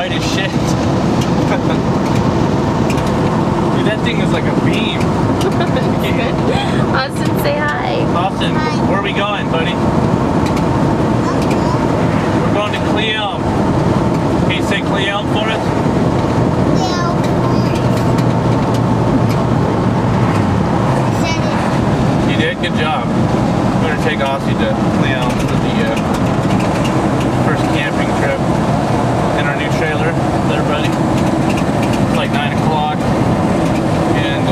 bright as shit. Dude, that thing is like a beam. Austin, say hi. Austin, where are we going, buddy? We're going to Cleom. Can you say Cleom for us? You did? Good job. We're going to take Aussie to Cleom for the first camping trip in our new trailer. There, buddy. It's like 9 o'clock. And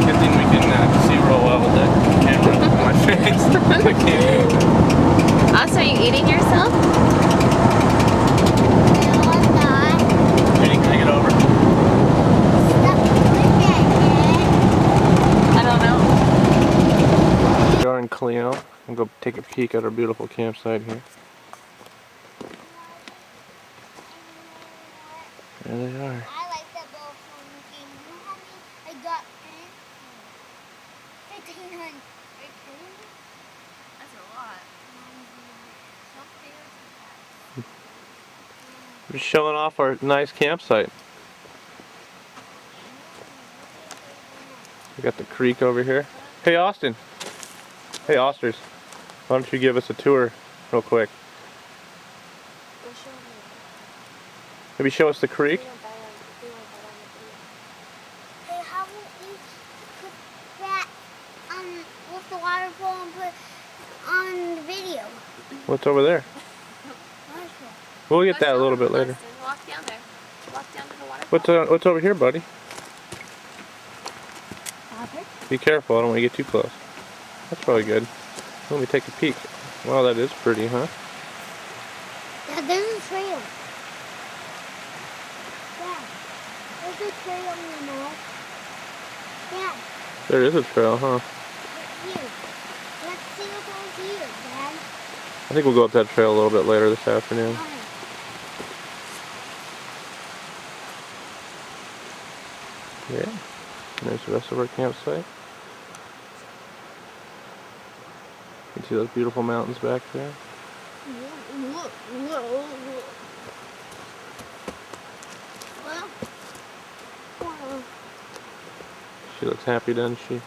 good thing we can see real well with that camera on my face. I can't. Austin, are you eating yourself? Jenny, can I get over? I don't know. We are in Cleom. I'll go take a peek at our beautiful campsite here. There they are. I like that ball phone game. You know how many I got in? 1,500. That's a lot. We're showing off our nice campsite. We got the creek over here. Hey Austin. Hey Osters. Why don't you give us a tour real quick? Maybe show us the creek? Hey, how about you put that with the waterfall and put on the video? What's over there? We'll get that a little bit later. Walk down there. Walk down to the waterfall. What's over here, buddy? Be careful, I don't want to get too close. That's probably good. Let me take a peek. Wow, that is pretty, huh? Yeah, there's a trail. Yeah, there's a trail, you know. Yeah, There is a trail, huh? here. Let's see what goes here, Dad. I think we'll go up that trail a little bit later this afternoon. Alright. Yeah. And there's the rest of our campsite. You can see those beautiful mountains back there. She looks happy, doesn't she?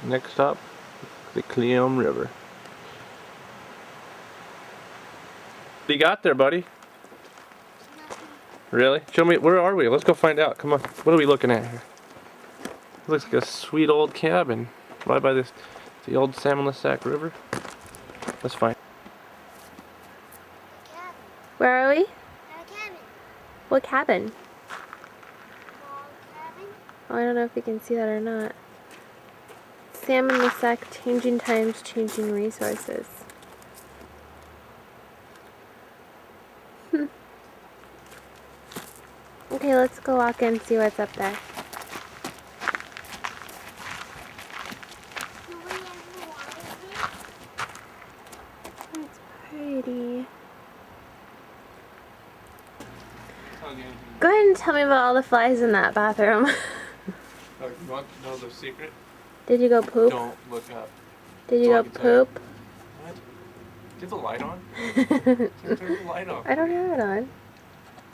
Next stop, the Cleom River. What do you got there, buddy? Really? Show me, where are we? Let's go find out. Come on. What are we looking at here? It looks like a sweet old cabin. Right by this, the old Salmon-Sack River. Let's find. Where are we? At a cabin. What cabin? Log cabin. Oh, I don't know if you can see that or not. Salmon-Sack, changing times, changing resources. Okay, let's go walk in and see what's up there. That's pretty. Go ahead and tell me about all the flies in that bathroom. Oh, you want to know the secret? Did you go poop? Don't look up. Did you go poop? What? Get the light on. Turn the light off. I don't have it on.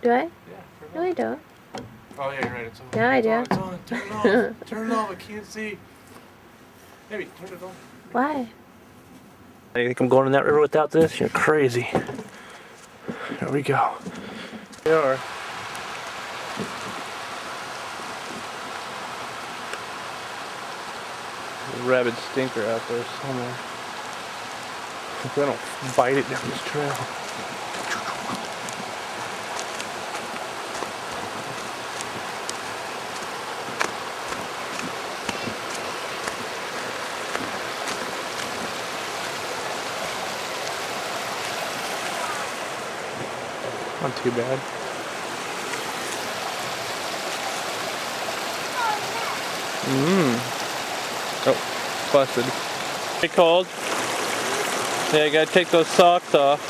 Do I? Yeah, turn it No, on. I don't. Oh yeah, you're right. It's on. Yeah, I do. It's on. Turn it off. Turn it off. I can't see. Maybe turn it on. Why? You think I'm going in that river without this? You're crazy. Here we go. Here we are. There's a rabid stinker out there somewhere. If I don't bite it down this trail. Not too bad. Oh, busted. Pretty cold. Yeah, you gotta take those socks off.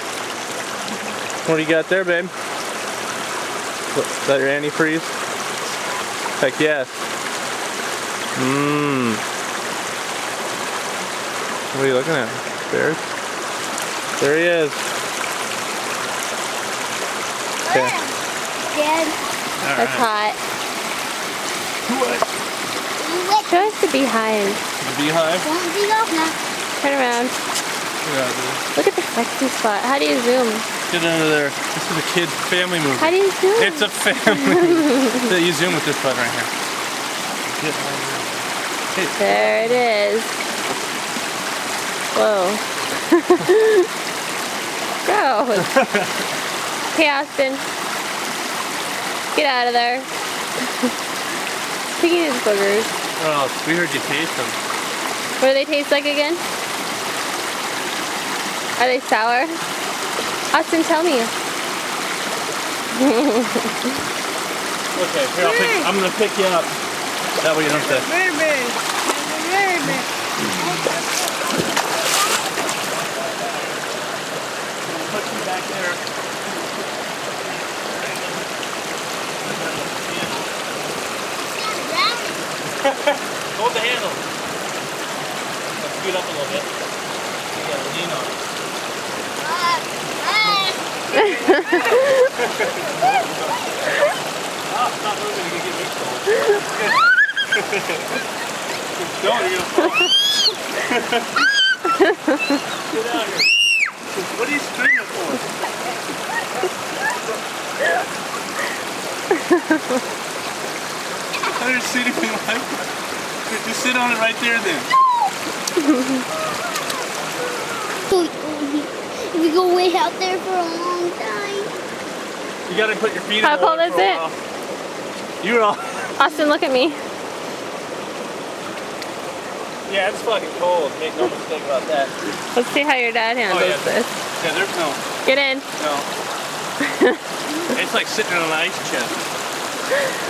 What do you got there, babe? What, is that your antifreeze? Heck yes. What are you looking at? Bears? There he is. Okay. Dead. That's hot. What? Show us the beehive. The beehive? Don't be off now. Turn around. Yeah, dude. Look at the sexy spot. How do you zoom? Get under there. This is a kid's family movie. How do you zoom? It's a family movie. So you zoom with this button right here. Get under there. Hey. There it is. Whoa. Gross. Okay, Austin. Get out of there. Piggy is boogers. Oh, we heard you taste them. What do they taste like again? Are they sour? Austin, tell me. Okay, here I'm gonna pick you up. That way you don't say. Put you back there. Hold the handle. Let's scoot up a little bit. You gotta lean on it. Oh, stop moving, you're gonna get me cold. Don't, you're gonna fall. Get out here. What are you screaming for? I didn't see anything like that. Just sit on it right there then. We go way out there for a long time. You gotta put your feet How in the cold water is for a it? while. You're all... Austin, look at me. Yeah, it's fucking cold. Make no mistake about that. Let's see how your dad handles this. Yeah, there's no... Get in. No. It's like sitting on an ice chest.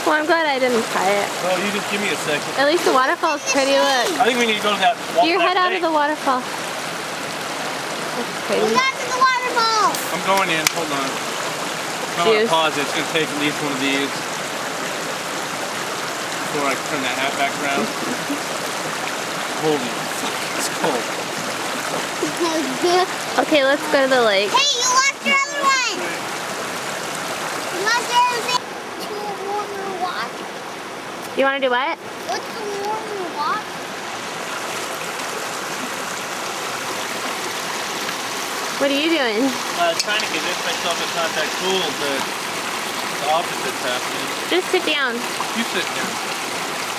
Well, I'm glad I didn't try it. Well, you just give me a second. At least the waterfall's pretty, look. I think we need to go to that... Get your head out of the waterfall. That's We crazy. got to the waterfall. I'm going in. Hold on. I'm going to Juice. pause it. It's going to take at least one of these before I turn that hat back around. Holy fuck, it's cold. Okay, let's go to the lake. Hey, you lost your other one. You lost your other thing. To a warmer watch. You want to do what? What's the warmer watch? What are you doing? Trying to convince myself it's not that cool, but the opposite's happening. Just sit down. You sit down.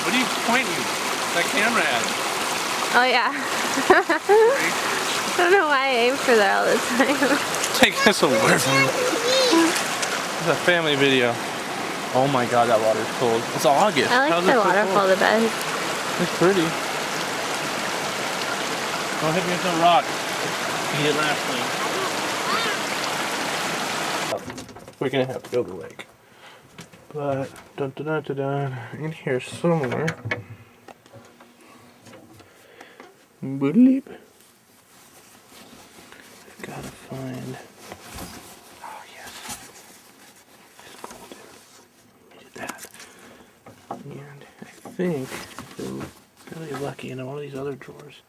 What are you pointing that camera at? Oh, yeah. I don't know why I aim for that all the time. Take this away from me. It's a family video. Oh my god, that water's cold. It's August. I like How's the it so waterfall cold? the best. It's pretty. Don't hit me with no rock. You did last time. We're gonna have to go to the lake. But in here somewhere. Boodleep. Gotta find. Oh yes. It's golden. We did that. And I think if we're really lucky in one of these other drawers.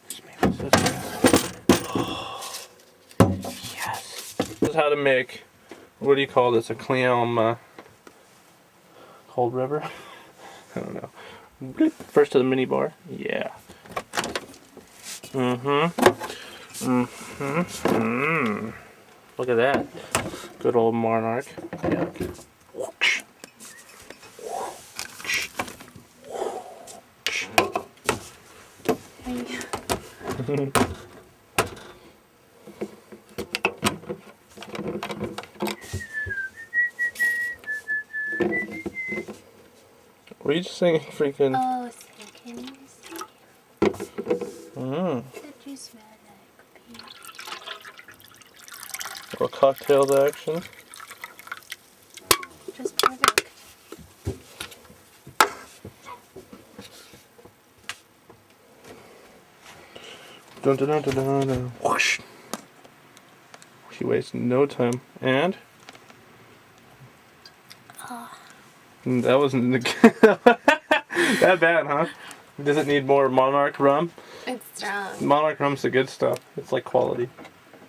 Let's make this up. Oh, yes. This is how to make, what do you call this? A clam cold river? I don't know. Bleep. First to the mini bar. Yeah. Look at that. Good old monarch. Yeah. Were you just singing freaking? Oh, so can you see? That you smell like pee. Little cocktail action. Just perfect. Dun dun dun dun dun dun. Whoosh. She wastes no time. And? That wasn't that bad, huh? Does it need more Monarch rum? It's strong. Monarch rum's the good stuff. It's like quality.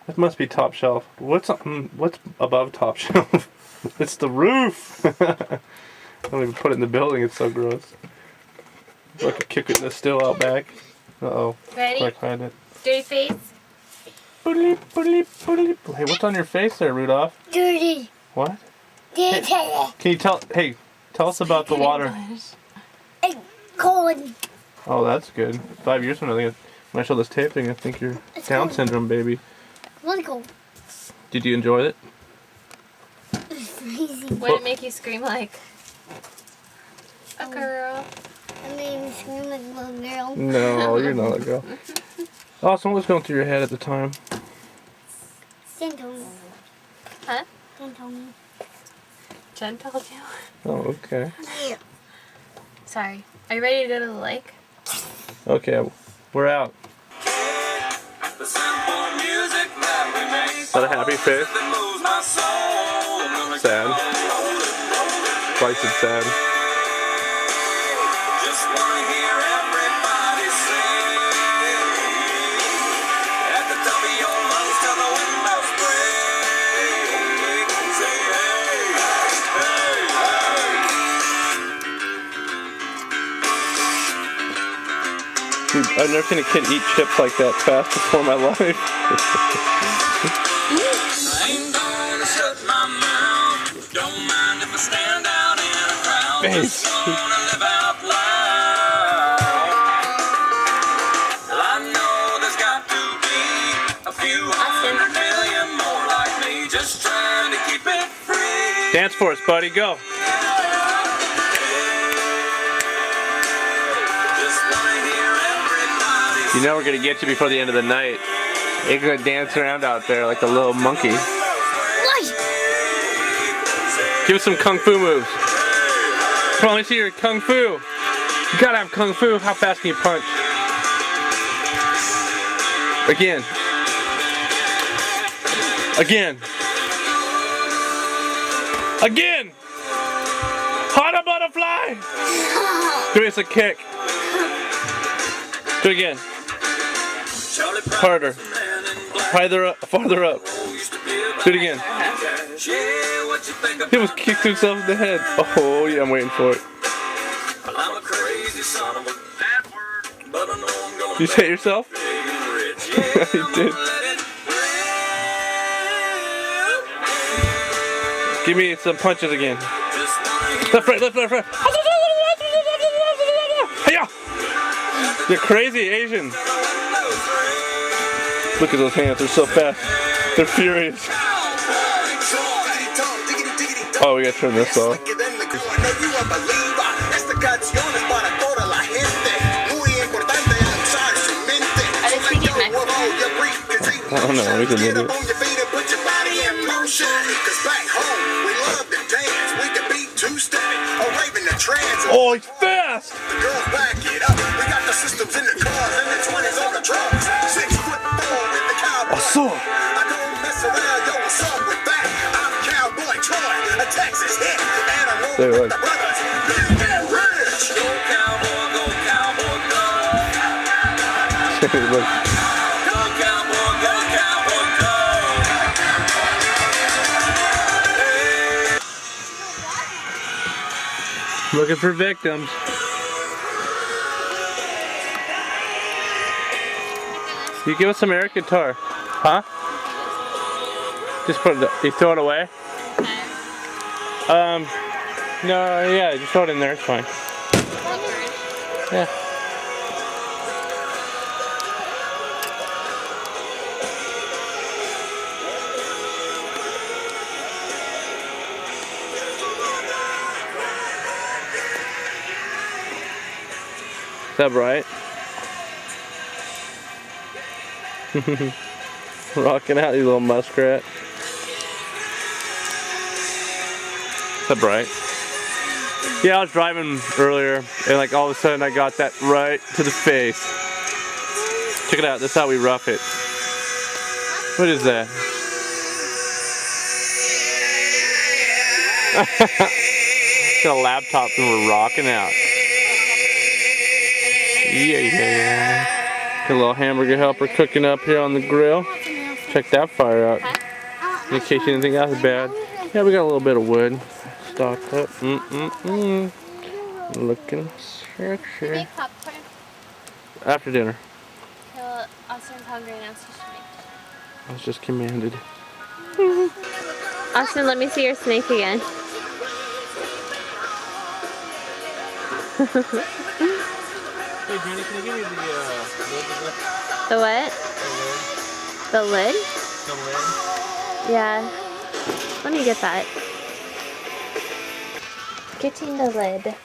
It must be top shelf. What's above top shelf? It's the roof. Don't even put it in the building. It's so gross. I could kick it in the still out back. Uh-oh. Ready? Quick, hide it. Dirty face. Boodly, boodly, boodly. Hey, what's on your face there, Rudolph? Dirty. What? Dirty. Can you tell? Hey, tell us about the water. It's cold. Oh, that's good. 5 years from now, when I show this taping, I think you're It's Down cold. syndrome, baby. Really cold. Did you enjoy it? It's freezing. What did it make you scream like? A girl. I made me scream like a little girl. No, you're not a girl. Austin, what was going through your head at the time? Jen told me. Huh? Jen told me. Jen told you. Oh, okay. Yeah. Sorry. Are you ready to go to the lake? Okay, we're out. Is that a happy face? Sad. Twice it's sad. Dude, I've never seen a kid eat chips like that fast before in my life. I ain't gonna shut my mouth. Don't mind if I stand out in a crowd. Face. Just wanna live out loud. Well, I know there's got to be a few 100 million more like me, just trying to keep it free. Dance for us, buddy. Go. Just wanna hear everybody You know we're gonna get you before the end of the night. You're gonna dance around out there like a little monkey. Give us some kung fu moves. Come on, let's see your kung fu. You gotta have kung fu. How fast can you punch? Again. Again. Again. Hana butterfly. Do us a kick. Do it again. Harder. Farther up. Farther up. Do it again. He almost kicked himself in the head. Oh yeah, I'm waiting for it. I'm a crazy son of a bad word, but I know I'm gonna Did you say it yourself? You did. Give me some punches again. Left, right, left, left, right. Hiya! You're crazy Asian. Look at those hands, they're so fast. They're furious. Oh, we gotta turn this off. I don't know, we can do it. Oh, he's fast! The girls back it up. We got the systems in the cars and the 20s on the trucks. 6'4" with the cowboy. I saw. I don't mess around, yo, what's up with that? I'm Cowboy Troy, a Texas hit, and I roll Say with what? the brothers. Big and rich. Go cowboy, go cowboy, go. Look. Go cowboy, go cowboy, go. Looking for victims. You give us some air guitar. Huh? Just put it, you throw it away? No, yeah, just throw it in there, it's fine. Yeah. Is that bright? Rocking out, you little muskrat. Is that bright? Yeah, I was driving earlier, and like all of a sudden I got that right to the face. Check it out, that's how we rough it. What is that? Got a laptop and we're rocking out. Yeah. Got a little hamburger helper cooking up here on the grill. Check that fire out. In case you didn't think that was bad. Yeah, we got a little bit of wood stocked up. Looking sexy. Make popcorn. After dinner. Till Austin's hungry now, so she should make. I was just commanded. Austin, let me see your snake again. Hey, Jenny, can you give me the lid? The what? The lid? The lid? Yeah. Let me get that. Getting the lid.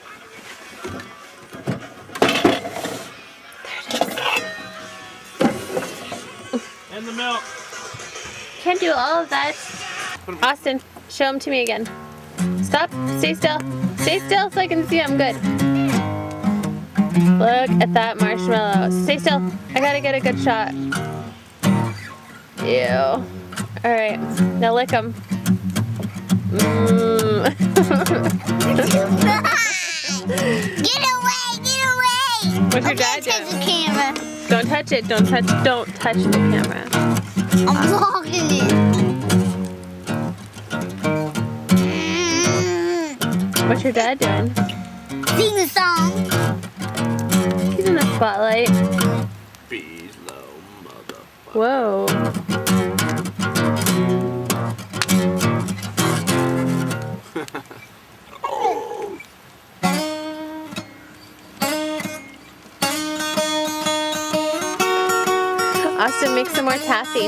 And the milk. Can't do all of that. Austin, show them to me again. Stop. Stay still. Stay still so I can see them good. Look at that marshmallow. Stay still. I gotta get a good shot. Ew. Alright. Now lick them. Get away! Get away! What's your dad touch doing? the camera. Don't touch it. Don't touch the camera. I'm blocking it. What's your dad doing? Sing the song. He's in the spotlight. Bees low, motherfucker. Whoa. Austin, make some more taffy.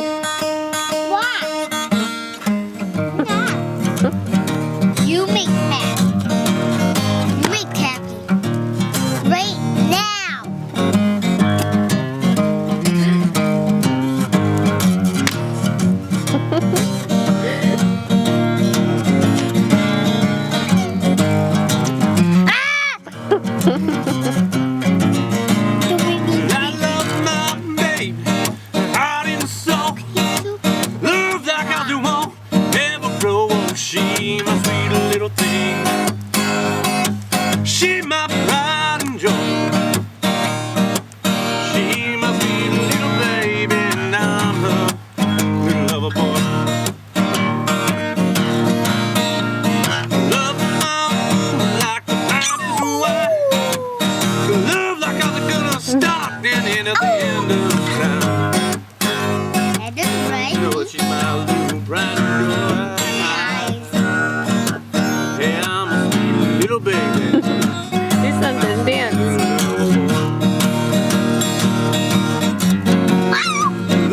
Why? You make taffy. You make taffy. Right now. I love my baby, heart and soul. Love like I do won't ever grow old. She my sweet little thing. She my pride and joy. She my sweet little baby, and I'm her little lover boy. Love my woman like the pine is white. Love like I was gonna start and end at the end of time. That is right. You know what, she's my little bright and Nice. yeah, I'm a sweet little baby. Do something. Dance.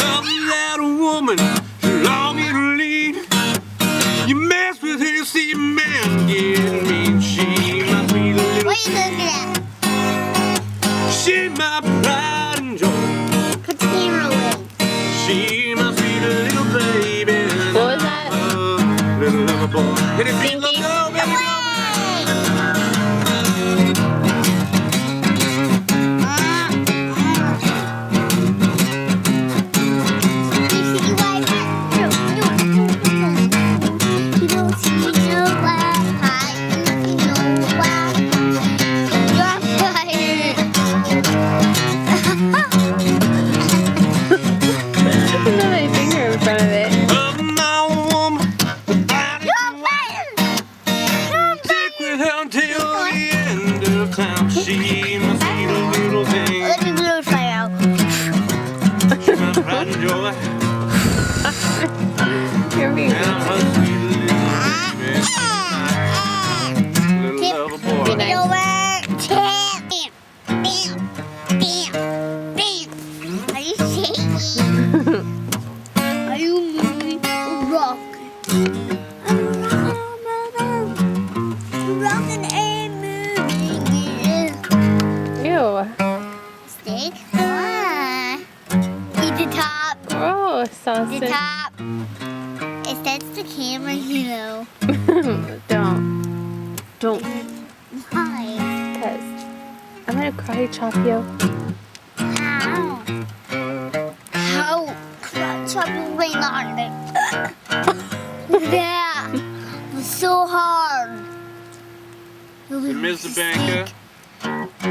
Love that woman, long and lean. You mess with her, see a man get mean. She my sweet little, What are you looking at? she my pride and joy. Put the camera away. She my sweet little baby. What was that? Little lover boy. And if you Pinky. love me, Put my finger in front of it. love my woman. Stick with her until the end of time. She my sweet little thing. Let me blow fire out. She's my pride and joy. You're being And I'm her sweet little baby. Little lover boy. Be nice. Over. Tap. Bam. Bam. Bam. Bam. Are you shaking? Are you moving or rocking? I'm rocking and moving. Ew. Steak. Ah. Eat the top. Gross, The Austin. top. It sets the camera, you know. Don't. Why? Because I'm gonna karate chop you. How? How? Chop your brain on it. Yeah. It was so hard. Ms. Banka,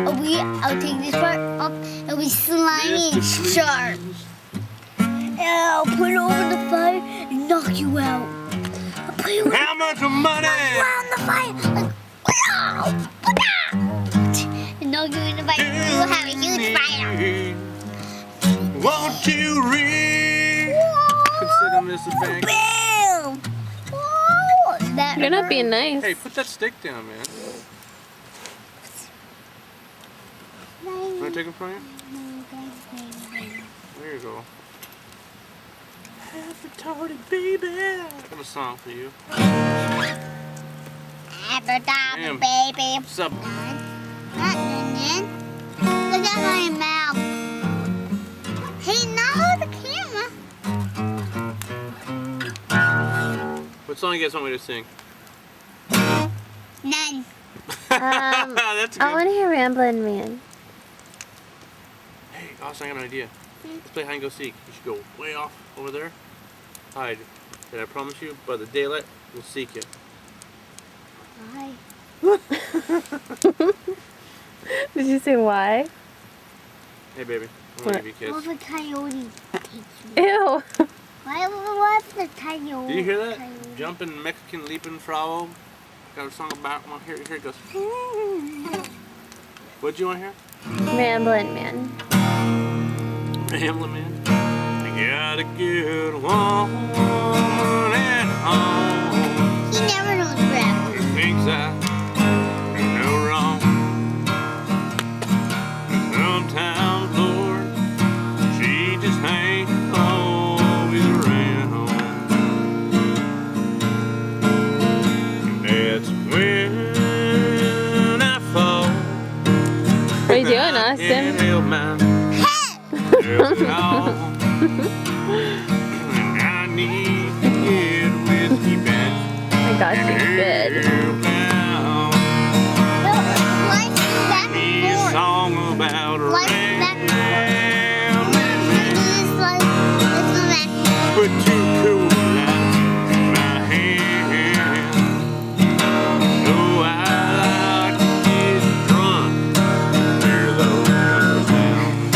I'll take this part up. It'll be slimy and sharp. And I'll put it over the fire and knock you out. I'll put you How much money? around the fire. Like, and knock you in the fire. You'll have a huge fire. Won't you reconsider this a bank? Boom! Whoa! That You're not hurt. being nice. Hey, put that stick down, man. Want to take it from you? There you go. Half retarded baby. I have a song for you. Damn. Baby. What's up? Look at my mouth. Hey, now the camera. What song you guys want me to sing? None. That's I good. want to hear Ramblin' Man. Hey, Austin, I got an idea. Let's play hide and go seek. You should go way off over there. Hide. And I promise you, by the daylight, we'll seek you. Why? Did you say why? Hey, baby. I'm gonna give you a What kiss. if a coyote takes me? Ew. What's the coyote? Did you hear that? Coyote. Jumping Mexican leaping frog. Got a song about one. Here it goes. What'd you want to hear? Ramblin' Man. Hamlet Man. I got a good woman at home. He never knows rap. Who thinks I do no wrong. Sometimes, Lord, she just ain't always around. And that's when I fall. What are you doing, I can't Austin? help myself at all. And I need to get whiskey back. I got you good. Like that Me a before. song about a Like that This like that. Put two cool lights in my hand. So I like to get drunk. Hear those sounds.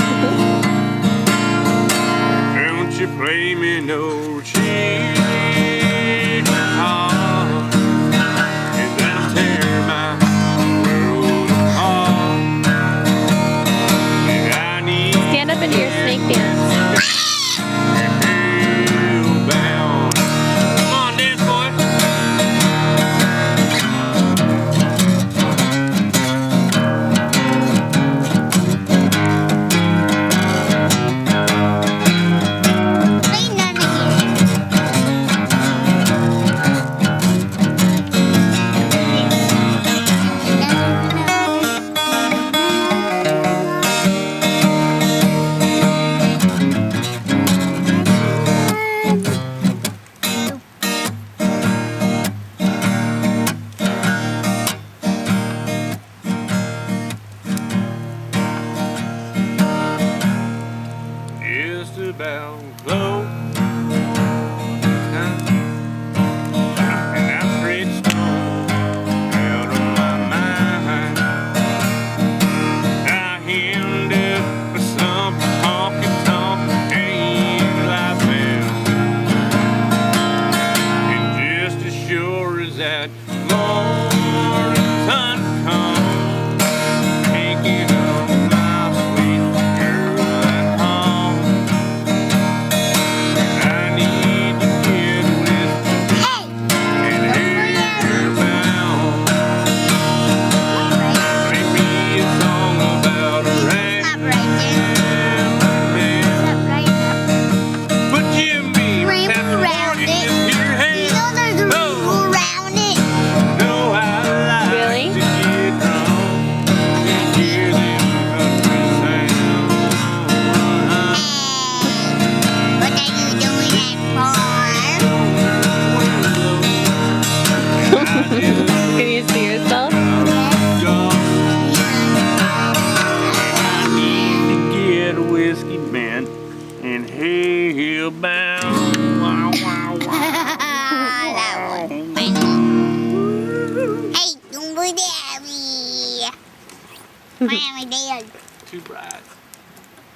my dad. Too bright.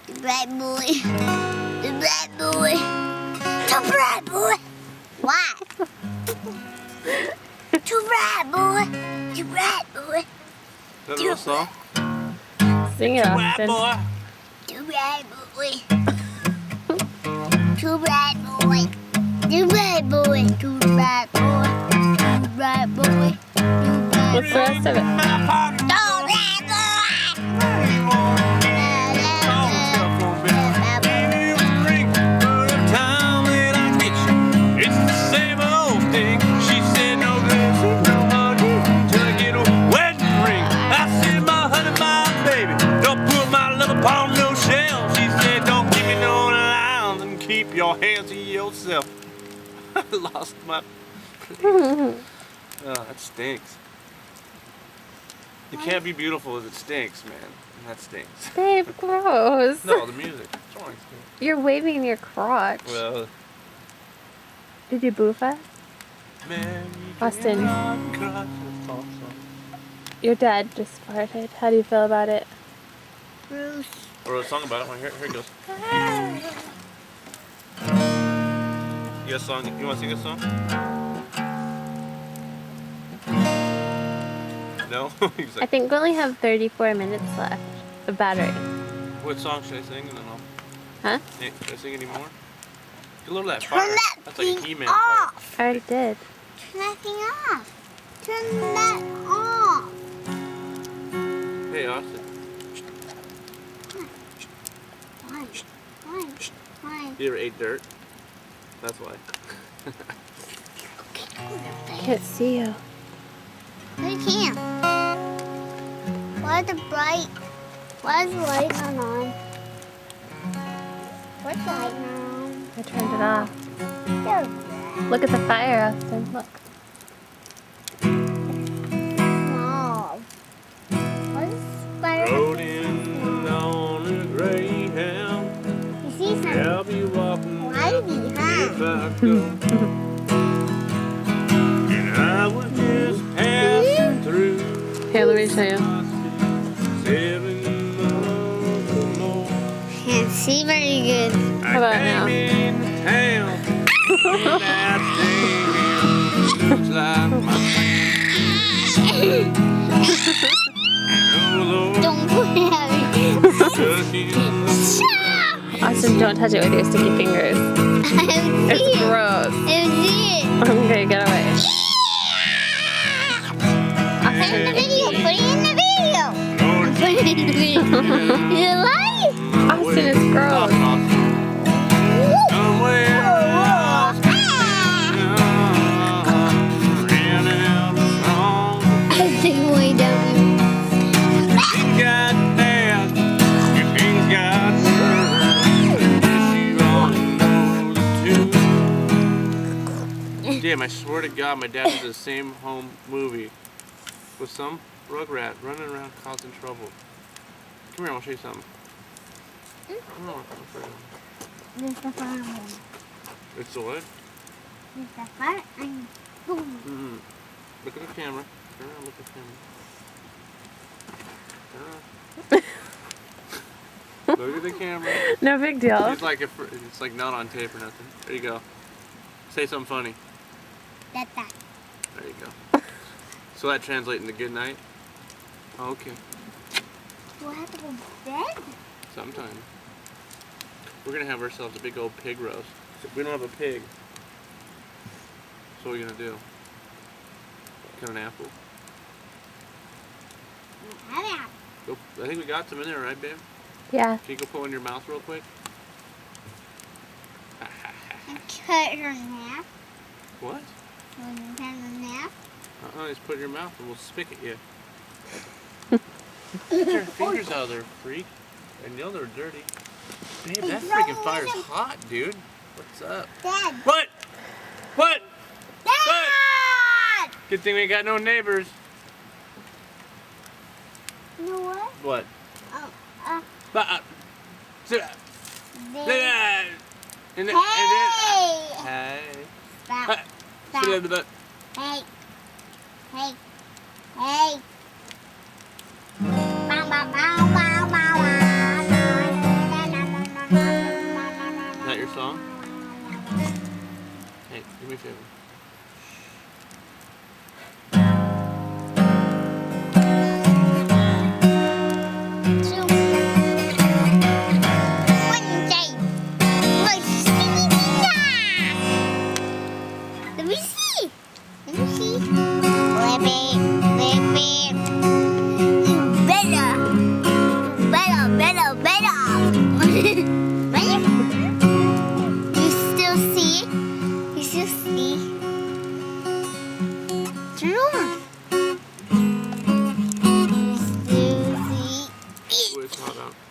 The bright boy. The bright boy. The bright boy. What? Too bright boy. Too bright boy. Is that a real song? Sing it, Bright Austin. boy. Too bright boy. Too bright boy. Too bright boy. Too bright boy. Too bright boy. Too bright What's the rest of it? Too bright boy. It's the same old thing. She said no glisten, no honey, till I get a wedding ring. I said my honey, my baby, don't put my love upon no shelf. She said don't give me no lines and keep your hands to yourself. I lost my. Oh, that stinks. You can't be beautiful if it stinks, man. That stinks. Babe, gross. No, the music. What's wrong with you? You're waving in your crotch. Well, Did you boof us? man, Austin. you Your dad just farted. How do you feel about it? Bruce. I wrote a song about it. Here it goes. You got a song? You want to sing a song? No? He's I like, think we only have 34 minutes left of battery. what song should I sing? And then I'll. Huh? Hey, should I sing any more? Get a little of that Turn fire. that That's like a thing He-Man fire. off. I already did. Turn that thing off. Turn that off. Hey, Austin. Why? You ever ate dirt? That's why. I can't see you. We can't. Why is the light not on? What's the light not on? I turned it off. There. Look at the fire, Austin. Look. Small. What is spider? Rode in on a Greyhound. You see something? I'll be walking Lighty, if huh? I go. And I was just passing through. Here, let me show you. 7 miles more. Can't see very good. How about now? I came into town. And that thing looks like my oh Lord, Don't put it out. stuck in the Austin, don't touch it with your sticky fingers. I It's see it. gross. I see it. Okay, get away. Put it in the video. Put it in the video. Lord, Put it in the video. You like? Austin, it's gross. somewhere else. Ran out strong. I think way down. Things got bad. Your things got worse. Guess you all know the tune. Damn, I swear to God, my dad was in the same home movie with some rugrat running around causing trouble. Come here, I'll show you something. Oh, I'll show you. There's the fire one. It's the what? There's the fire and boom. Mm-hmm. Look at the camera. Turn around, look at the camera. Turn around. Look at the camera. No big deal. It's like not on tape or nothing. There you go. Say something funny. That's that. There you go. So that translates into good night? Okay. Do I have to go to bed? Sometime. We're gonna have ourselves a big old pig roast. We don't have a pig. So what are we gonna do? Cut an apple? Yeah. Go, I think we got some in there, right, babe? Yeah. Can you go put one in your mouth real quick? And cut her in half. What? When you cut her in half. Just put it in your mouth and we'll spick at you. Get your fingers out of there, freak. I know they're dirty. Babe, that freaking fire's hot, dude. What's up? Dad. What? What? Dad! Good thing we ain't got no neighbors. You know what? What? Oh, Sit Dad. and then, Hey! hey. Stop. Sit Stop. in the butt. Hey. Hey. Hey. Bang, bang, bang.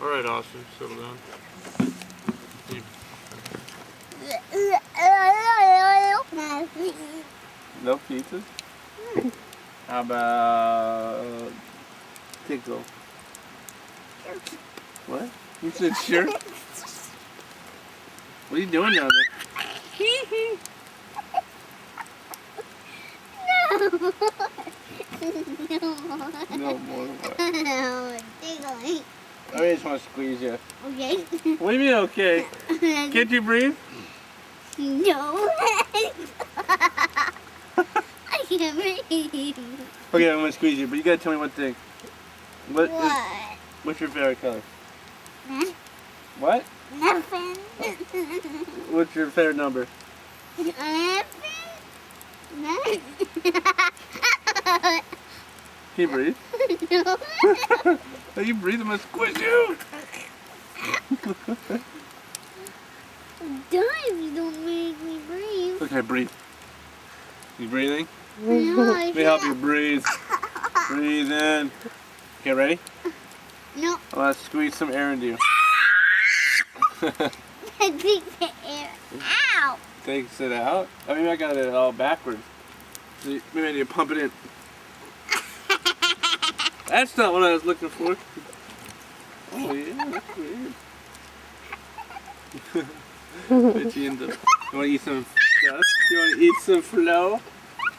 Alright, Austin, settle down. No pizza? How about tickle? What? You said sure? What are you doing down there? No more what? No, tickling. I just want to squeeze you. Okay. What do you mean okay? Can't you breathe? No. I can't breathe. Okay, I'm gonna squeeze you, but you gotta tell me one thing. What? What's your favorite color? Huh? What? Nothing. What's your favorite number? Nothing. Can you breathe? No. How you breathe? I'm gonna squish you! Die if you don't make me breathe. Okay, breathe. You breathing? No, I Let me help you breathe. Breathe in. Okay, ready? No. I'm gonna squeeze some air into you. Take the air out. Takes it out. I mean, I got it all backwards. So maybe I need to pump it in. That's not what I was looking for. Oh yeah, that's weird. Put you in the. You want to eat some dust? You want to eat some flow?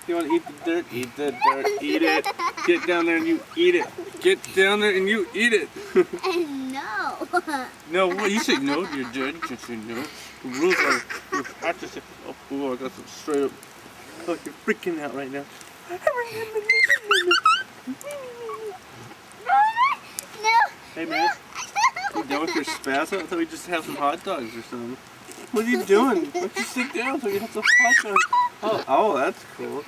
You want to eat the dirt? Eat the dirt. Eat it. Get down there and you eat it. Get down there and you eat it. No. No, what? You say no to your judge. You say no. The rules are you have to say. Oh, I got some straight up. Look, you're freaking out right now. No. Hey man, you done with your spasm? I thought we just have some hot dogs or something. What are you doing? Why don't you sit down so we have some hot dogs? Oh, that's cool.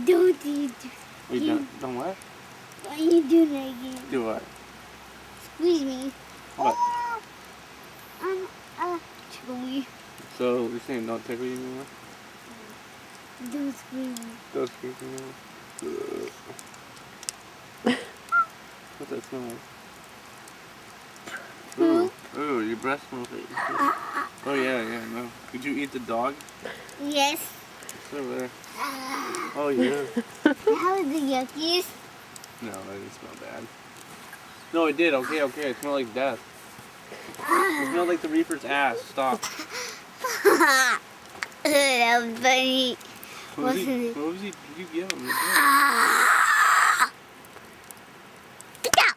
Don't you do. Are you done what? Why are you doing that again? Do what? Squeeze me. What? Tickle me. So you're saying don't tickle you anymore? Don't squeeze me. Don't squeeze me anymore? What's that smell like? Ooh, your breath smells like. Oh yeah, no. Did you eat the dog? Yes. It's over there. Oh yeah. How is the yuckies? No, that didn't smell bad. No, it did. Okay. It smelled like death. It smelled like the Reaper's ass. Stop. That was funny. What was he? You give him? Get out.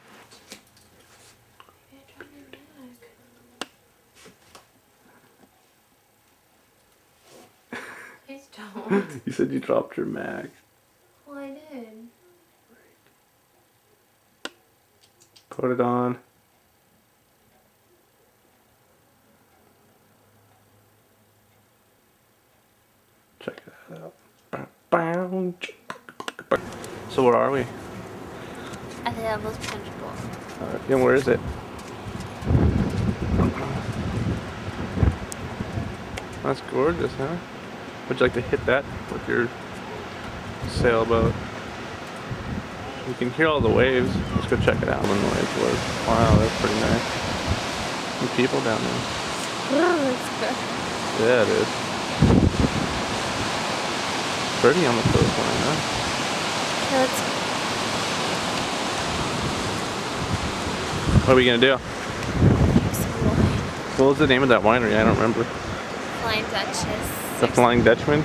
Please don't. You said you dropped your Mac. Well, I did. Put it on. Check that out. So where are we? At the Devil's Punch Bowl. And where is it? That's gorgeous, huh? Would you like to hit that with your sailboat? You can hear all the waves. Let's go check it out when the waves work. Wow, that's pretty nice. Some people down there. Oh, that's good. Yeah, it is. Pretty on the coastline, huh? Okay, let's What are we gonna do? have some wine. What was the name of that winery? I don't remember. Flying Duchess. The Flying Dutchman?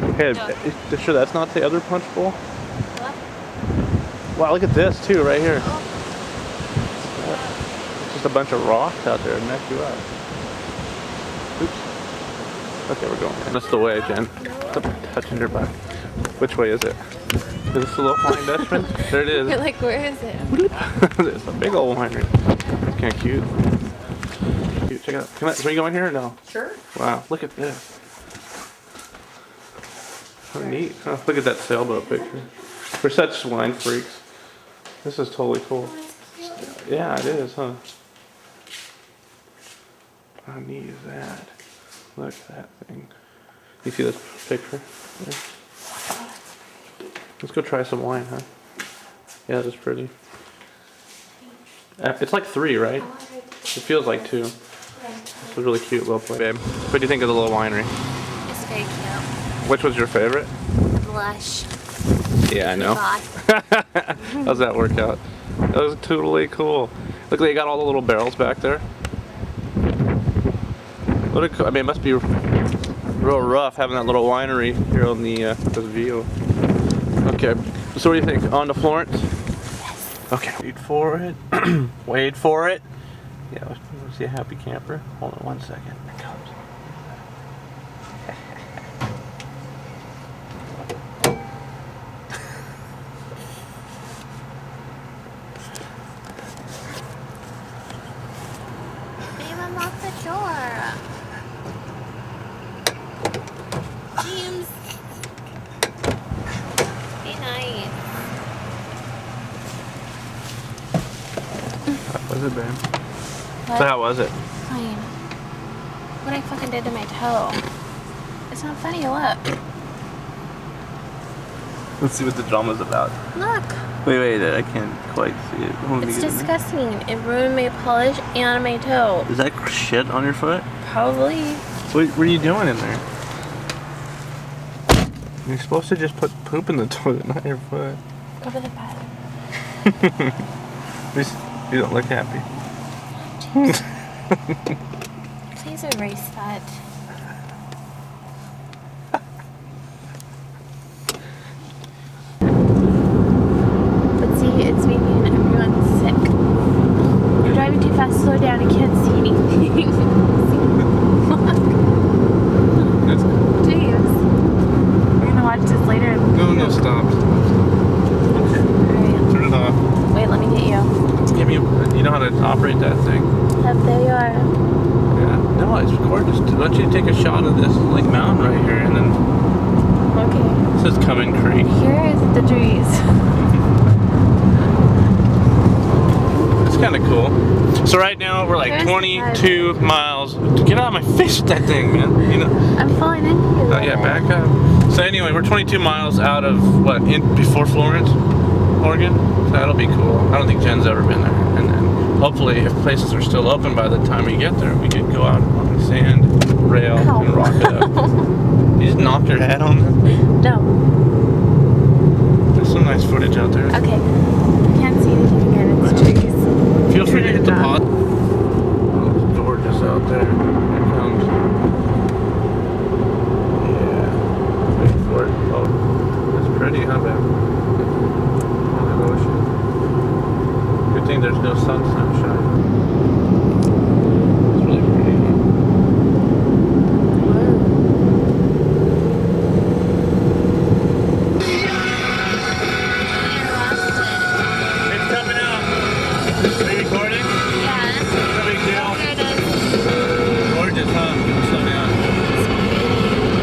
Okay, No. sure that's not the other punch bowl? What? Wow, look at this too, right here. Oh. It's just a bunch of rocks out there to mess you up. Oops. Okay, we're going. That's the way, Jen. Stop touching your butt. Which way is it? Is this the little Flying Dutchman? There it is. You're like, where is it? It's a big old winery. It's kind of cute. Check it out. Can we go in here or no? Sure. Wow, look at this. How neat. Oh, look at that sailboat picture. We're such wine freaks. This is totally cool. Yeah, it is, huh? How neat is that? Look at that thing. You see this picture? Yeah. Let's go try some wine, huh? Yeah, that's pretty. It's like 3, right? It feels like 2. It's a really cute little place. Babe, what do you think of the little winery? It's very cute. Which was your favorite? Blush. Yeah, I know. How's that work out? That was totally cool. Look, they got all the little barrels back there. What a cool, I mean, it must be real rough having that little winery here on the this view. Okay, so what do you think? On to Florence? Yes. Okay. Wait for it. Wait for it. Yeah, let's see a happy camper. Hold on 1 second. Here it comes. Babe, unlock the door. James. Be nice. How was it, babe? What? So how was it? Fine. What I fucking did to my toe. It's not funny, look. Let's see what the drama's about. Look. Wait, I can't quite see it. It's disgusting. It ruined my polish and my toe. Is that shit on your foot? Probably. What are you doing in there? You're supposed to just put poop in the toilet, not your foot. Go to the bed. At least you don't look happy. Please erase that. But see, it's making everyone sick. You're driving too fast, slow down, I can't see anything. James, we're gonna watch this later. No, stop. Okay. Alright. Turn it off. Wait, let me get you. Give me you know how to operate that thing. Up there you are. Yeah. No, it's gorgeous. Why don't you take a shot of this like mountain right here and then Okay. this is Cumming Creek. Here's the trees. It's kind of cool. So right now we're like There's 22 miles. Get out of my face with that thing, man. You know. I'm falling into you. Oh yeah, back up. So anyway, we're 22 miles out of what? Before Florence, Oregon. So that'll be cool. I don't think Jen's ever been there. And then hopefully, if places are still open by the time we get there, we could go out on the sand rail and rock it up. You just knocked your head on that? No. There's some nice footage out there. Okay. Can't see anything again. It's trees. Feel free to Turn hit it the off. pause. Oh, it's gorgeous out there. Here it comes. Yeah. Wait for it. Oh, it's pretty, huh, babe? On the ocean. Good thing there's no sunshine. It's really pretty. It's coming out. Are you recording? Yeah. No big deal. Here it is. Gorgeous, huh? Slow down.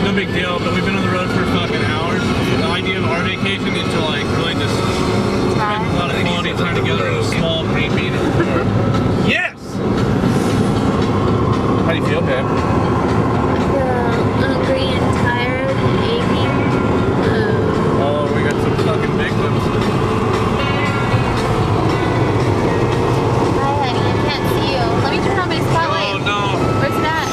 No big deal, but we've been on the road for fucking hours. The idea of our vacation is to like really just spend a lot of quality time together in a small repeat. Yes! How do you feel, babe? I feel hungry and tired and aching. Oh, we got some fucking big ones. Hi, I can't see you. Let me turn on my spotlight. Oh no. Where's that?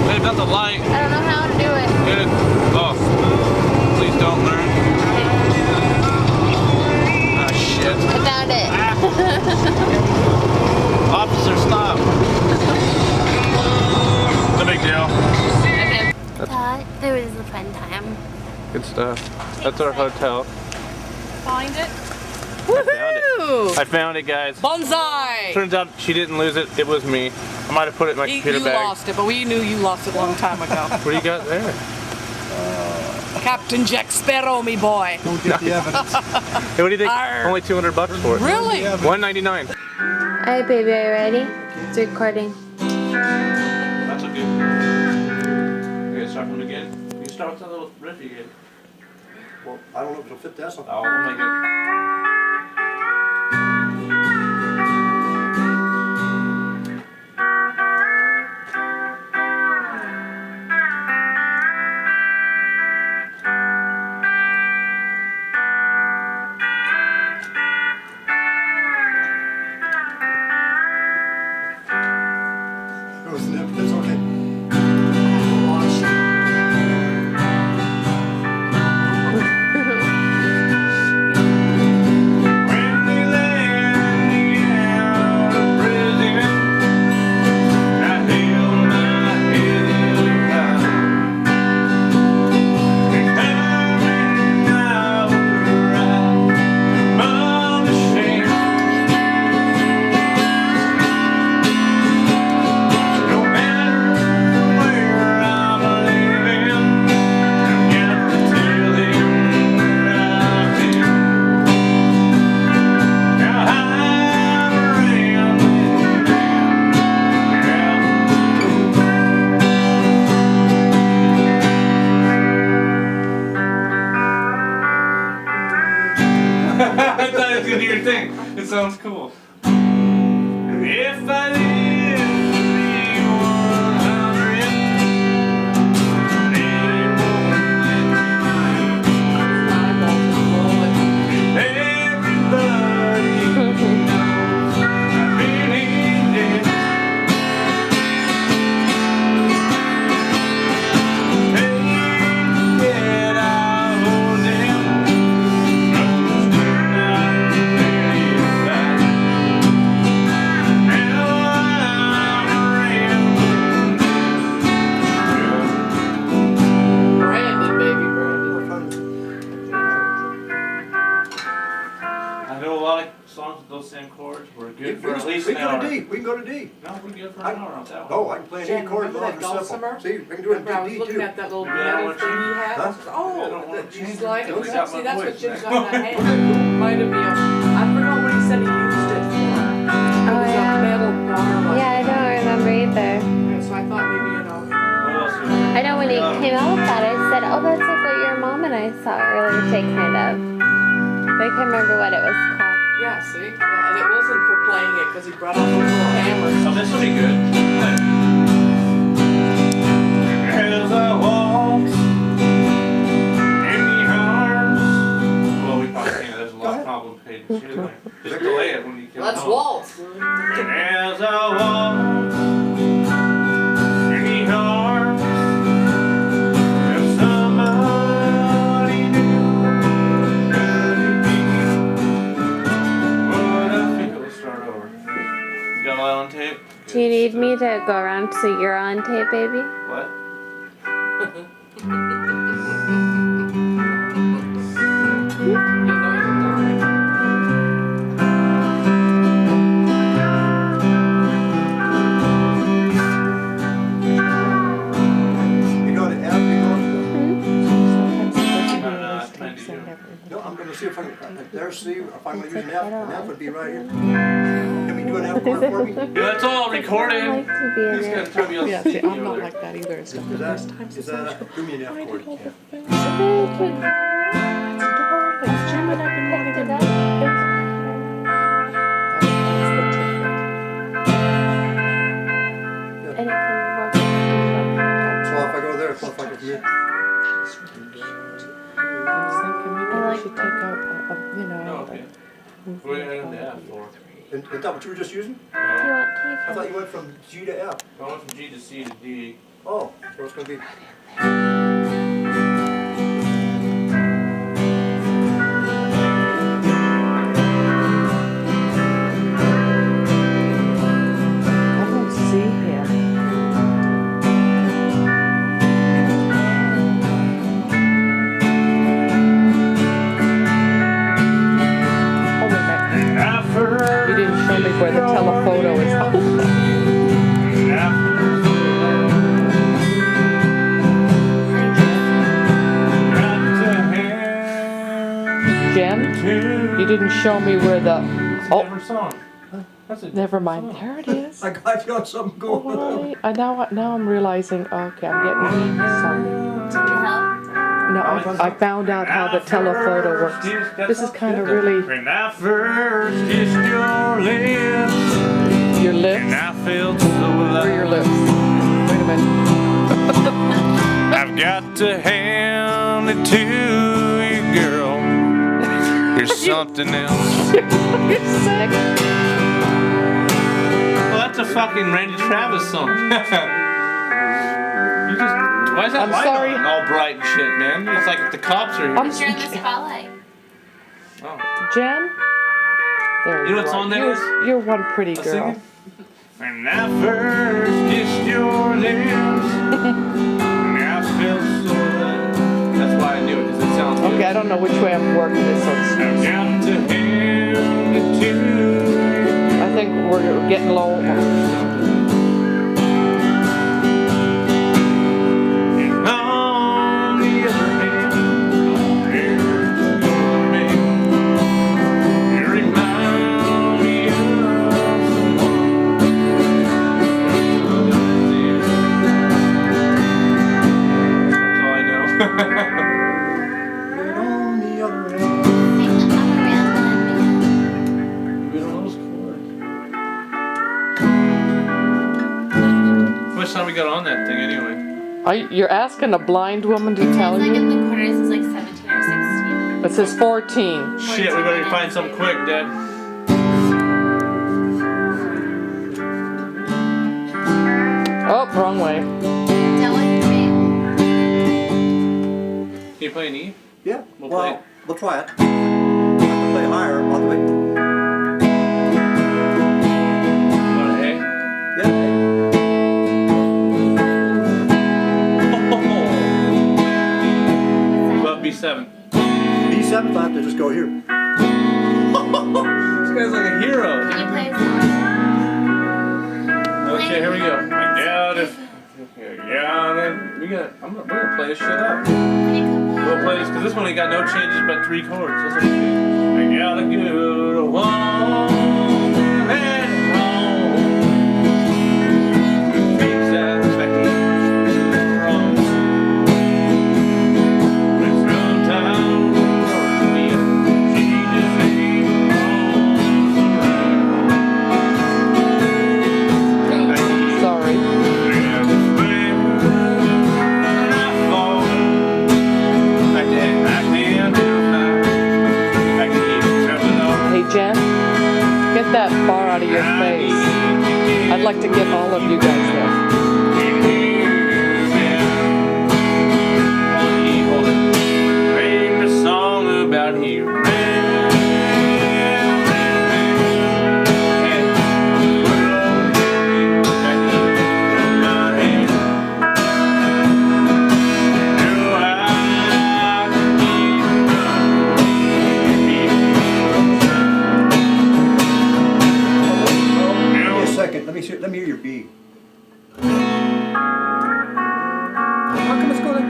Babe, that's a light. I don't know how to do it. Good. Oh. Please don't learn. Ah, shit. I found it. Officer, stop. No big deal. Okay. Thought there was a fun time. Good stuff. That's our hotel. Find it. Woohoo! I found it, guys. Bonsai! Turns out she didn't lose it. It was me. I might have put it in my computer You bag. lost it, but we knew you lost it a long time ago. What do you got there? Captain Jack Sparrow, me boy. Hey, what do you think? Arr. Only $200 for it. Really? $199. Alright, baby, are you ready? It's recording. That's okay. Okay, start from the beginning. You start with that little riff you gave. Well, I don't know if it'll fit that song. Oh, we'll make it. If I live to be 100, they won't let me. Everybody knows I've been in debt. Hey, yet I owe them. I'm still not satisfied. Now I'm rambling. Brandon, baby, Brandon. I know a lot of songs with those same chords. We're good for at least We an can go hour. to D. We can go to D. No, we're good for an hour on that one. Oh, I can play Jen, any chord remember long that or simple. dulcimer? See, we can do it Remember, I was in D looking too. at that little Maybe I metal want thing you- he had. Huh? I said, oh, I don't want that to you change slide it. it. It's got See, my that's what voice, Jen's man. got in that hand. Reminded me of, I forgot what he said he used it for. It was yeah. a metal bar. Yeah, I don't remember either. So I thought maybe, you know. What else is I know when he came out with that, I said, oh, that's like what your mom and I saw earlier today, kind of. But I can't remember what it was called. Yeah, see? Yeah, and it wasn't for playing it because he brought out those little hammers. Oh, this will be good. As I walk in the arms. Well, we probably can't. There's a lot of complicated shit in there. Just delay it when you get Let's home. waltz. And as I walk in the arms of somebody new, could it be what I feel? Let's start over. You got a lot on tape? Do you need me to go around so you're on tape, baby? What? You know you're darling. You got an app, you got. No, I'm gonna see if I can, there's, see, if I'm gonna use an app, an app would be right here. Can we do an app for me? Yeah, that's all I recorded. like to be in He's it. gonna tell me Yeah, see, I'm not like that either. It's Is that, do me an app cord? Jim and I've been wanting to and it can work. So if I go there, if I go from here. I like take out, you No, know. okay. What are you gonna do that for? Is that what you were just using? Do you want I tape? thought you went from G to F. I went from G to C to D. Oh, so it's gonna be. I don't see him. Oh, wait a minute. After You didn't show me where the telephoto is. Jen, you didn't show me where the. Oh, Different song. That's a never mind. song. There it is. I got you on something going on. Why? Now I'm realizing. Okay, I'm getting some. No, I found out how the telephoto works. This is kind of really When I first kissed your lips, your and lips. I felt so Where are your alive. lips? Wait a minute. I've got to hand it to you, girl. You're something else. You're sick. Well, that's a fucking Randy Travis song. You just, why is that I'm light sorry. on all bright and shit, man? It's like the cops are here. I'm You're in the spotlight. Oh. Jen. There You know what are. song that is? You're one pretty A girl. singing? When I first kissed your lips, and I felt so alive. That's why I knew it, because it sounds good. Okay, I don't know which way I'm working this, so I've it's, got to hand it to you. I think we're getting low. And on the other hand, there's gonna be, you remind me of That's all I know. On the other end. We don't know those chords. much time we got on that thing anyway? You're asking a blind woman to tell Like you? in the corner, it says like 17 or 16. It says 14. Shit, we better find something quick, Dad. Oh, wrong way. That one for me. Can you play an E? Yeah, We'll well, play. we'll try it. I can play higher all the way. Want an A? Yeah, hey. Well, B7. B7, I have to just go here. This guy's like a hero. Can you play a song? Okay, here we go. I got it. We're gonna play this shit up. We'll play this because this one ain't got no changes but 3 chords. That's what it is. I gotta get along and home. Things that affect me wrong. But sometimes me, she just ain't around. Sorry. Hey, Jen, get that bar out of your face. I'd like to get all of you guys there. Let me hear your B. How come it's going?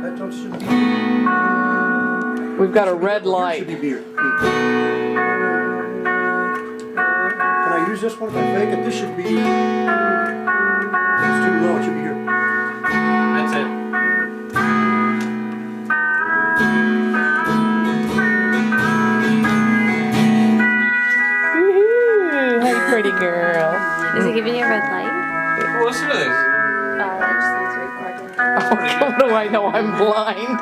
That don't should be. We've got a red Should light. be B. Can I use this one if I fake it? This should be. It's too low. It should be here. That's it. Hey, pretty girl. Is it giving you a red light? Well, listen to this. Oh, that just means we're recording. Oh, how do I know I'm blind?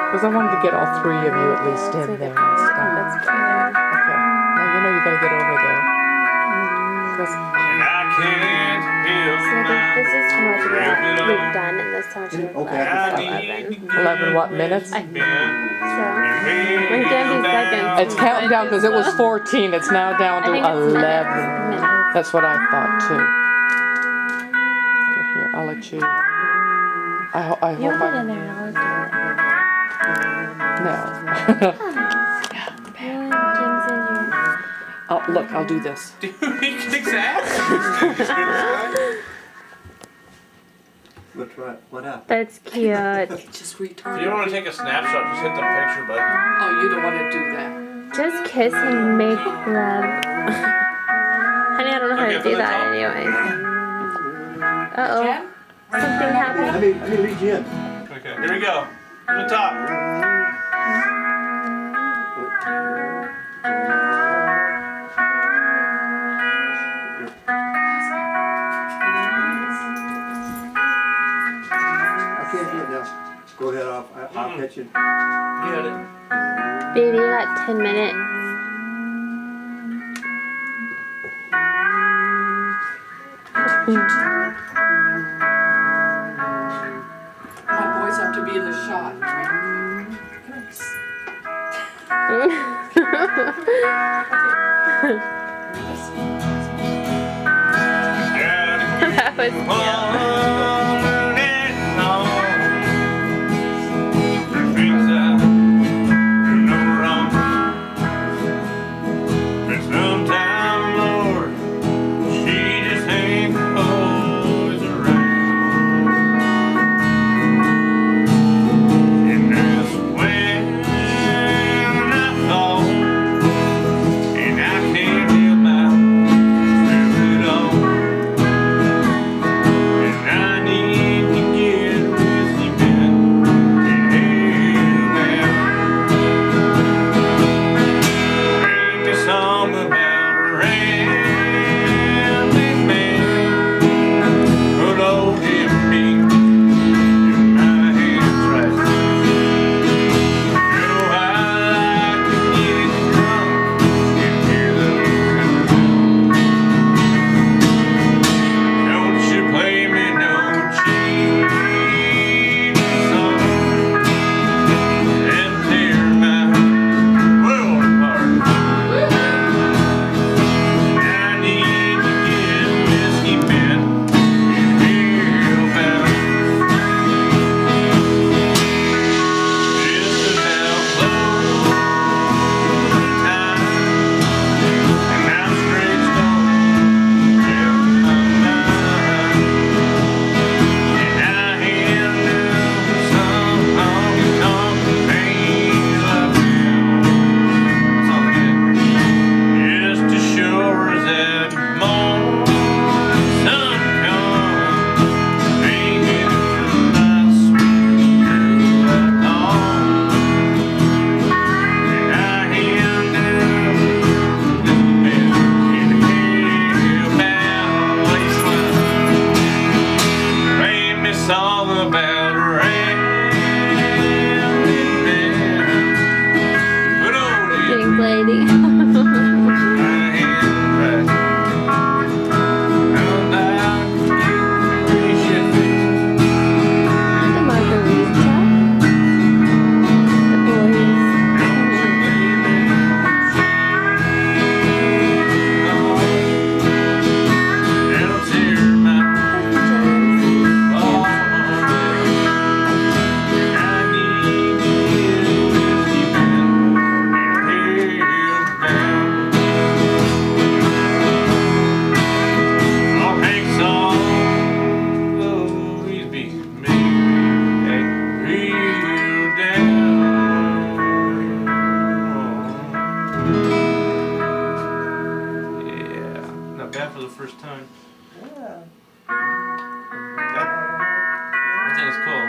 Because I wanted to get all 3 of you at least in there and stuff. That's good. Okay. Now you know you gotta get over there. 'Cause And I can't feel So I think this is how much we've done, and this is how much we've Okay. left. I 11. 11 what minutes? So, when Gabby seconds. It's counting down because it was 14. It's now down to I think it's 11. minutes. That's what I thought too. Okay, here, I'll let you. I You hope put it in I. there, and I'll do No. it. Jim's in here. Oh, look, I'll do this. Dude, he kicks ass. Let's try it. What happened? That's cute. Just If you want to take a snapshot, just hit the picture button. Oh, you don't want to do that. Just kiss and make love. Honey, I don't know how Okay, to from do the that top. anyway. Uh-oh. Something happened. Let me lead you in. Okay, here we go. From the top. I can't do it now. Go ahead. I'll catch you. You got it. Baby, you got 10 minutes. My boys have to be in the shot. That was cute. And time. Yeah. I think it's cool.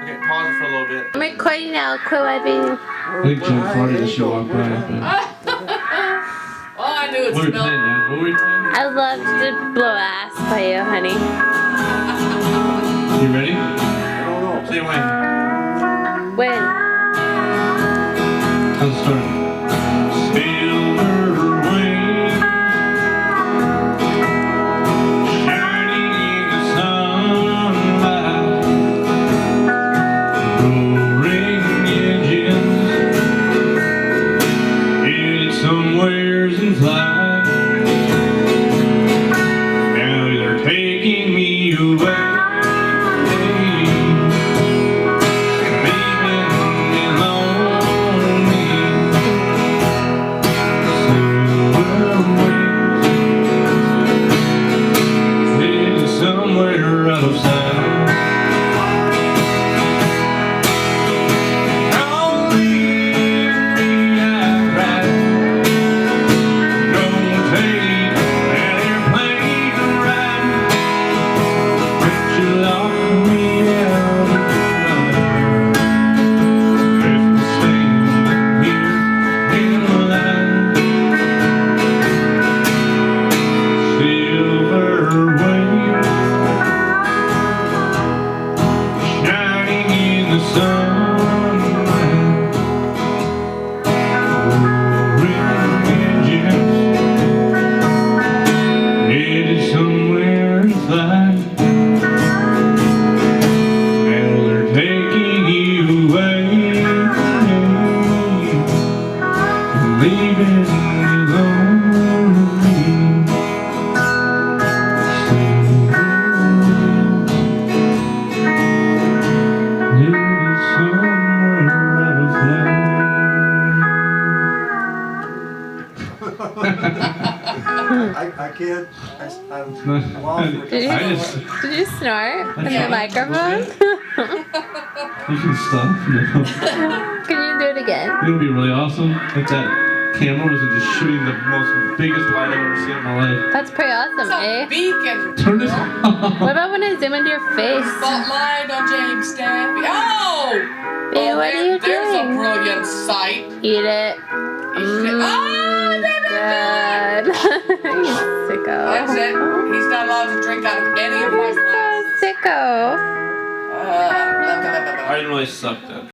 Okay, pause it for a little bit. I'm recording now. Quit wiping. I think Jen farted as she walked by. Oh, I knew it What were we smelled. playing, Jen? What were we playing? I love to blow ass by you, honey. You ready? I don't know. See you when. When? How's it start? Silver wings shining in the sunlight, roaring engines headed somewheres in flight. Now they're taking me away. Somewhere out of sight. Don't leave me outright. Don't take an airplane ride. But you lock me out of the night. Left me standing here in the light. Silver wings shining in the sunlight, roaring engines headed somewhere in flight. Now they're taking you away, leaving me lonely. I can't. I'm lost for Did you, I just- did you snort in the microphone? You can stop. No. Can you do it again? It would be really awesome if that camera was just shooting the most biggest light I've ever seen in my life. That's pretty awesome, It's a eh? beacon. Turn this What about when I zoom into your face? Spotlight on James Staffy. Oh! Babe, Oh, what are you there's a doing? brilliant sight. Eat it. Oh, Good. You sicko. that's it. He's not allowed to drink out of any of my You're so glasses. sicko. Blah, blah, blah, blah, blah. I didn't really suck that.